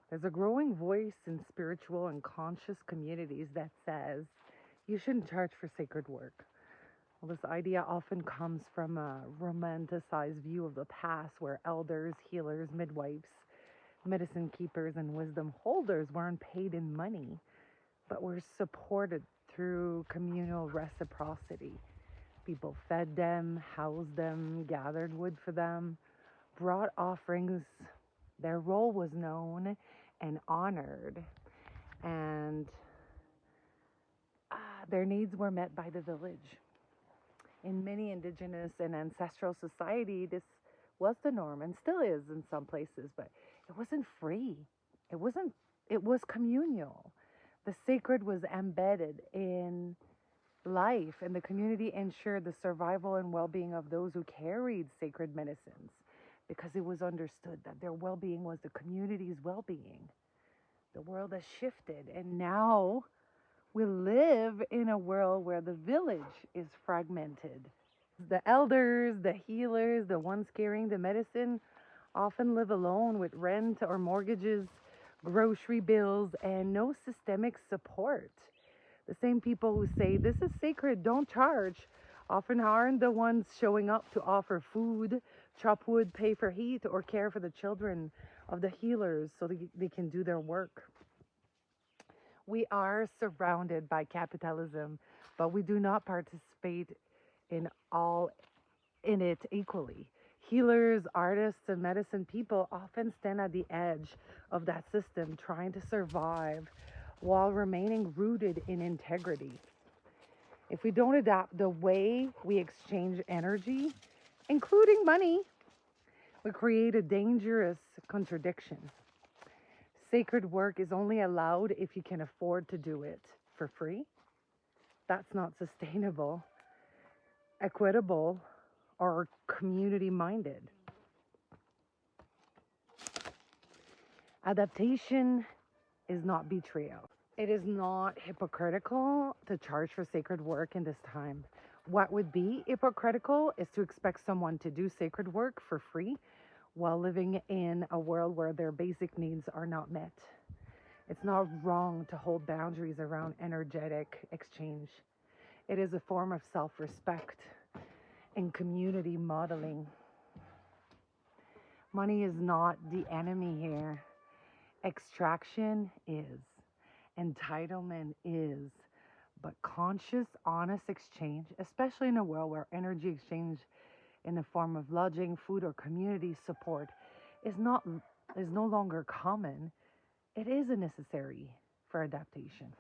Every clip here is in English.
There's a growing voice in spiritual and conscious communities that says you shouldn't charge for sacred work. Well, this idea often comes from a romanticized view of the past where elders, healers, midwives, medicine keepers, and wisdom holders weren't paid in money, but were supported through communal reciprocity. People fed them, housed them, gathered wood for them, brought offerings. Their role was known and honored, and their needs were met by the village. In many Indigenous and ancestral society, this was the norm and still is in some places, but it wasn't free. It wasn't, it was communal. The sacred was embedded in life, and the community ensured the survival and well-being of those who carried sacred medicines because it was understood that their well-being was the community's well-being. The world has shifted, and now we live in a world where the village is fragmented. The elders, the healers, the ones carrying the medicine often live alone with rent or mortgages, grocery bills, and no systemic support. The same people who say this is sacred, don't charge, often aren't the ones showing up to offer food, chop wood, pay for heat, or care for the children of the healers so they can do their work. We are surrounded by capitalism, but we do not participate in all in it equally. Healers, artists, and medicine people often stand at the edge of that system, trying to survive while remaining rooted in integrity. If we don't adapt the way we exchange energy, including money, we create a dangerous contradiction. Sacred work is only allowed if you can afford to do it for free. That's not sustainable, equitable, or community minded. Adaptation is not betrayal. It is not hypocritical to charge for sacred work in this time. What would be hypocritical is to expect someone to do sacred work for free while living in a world where their basic needs are not met. It's not wrong to hold boundaries around energetic exchange. It is a form of self-respect and community modeling. Money is not the enemy here. Extraction is. Entitlement is. But conscious, honest exchange, especially in a world where energy exchange in the form of lodging, food, or community support is no longer common, it is a necessary for adaptation.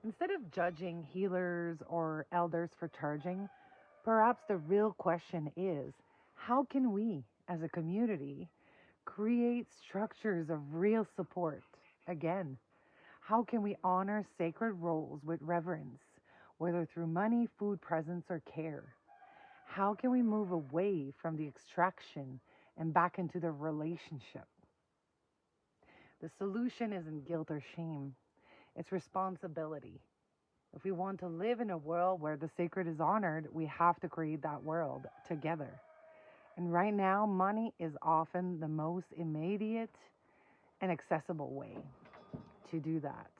Instead of judging healers or elders for charging, perhaps the real question is, how can we, as a community, create structures of real support again? How can we honor sacred roles with reverence, whether through money, food, presence, or care? How can we move away from the extraction and back into the relationship? The solution isn't guilt or shame, it's responsibility. If we want to live in a world where the sacred is honored, we have to create that world together. And right now, money is often the most immediate and accessible way to do that.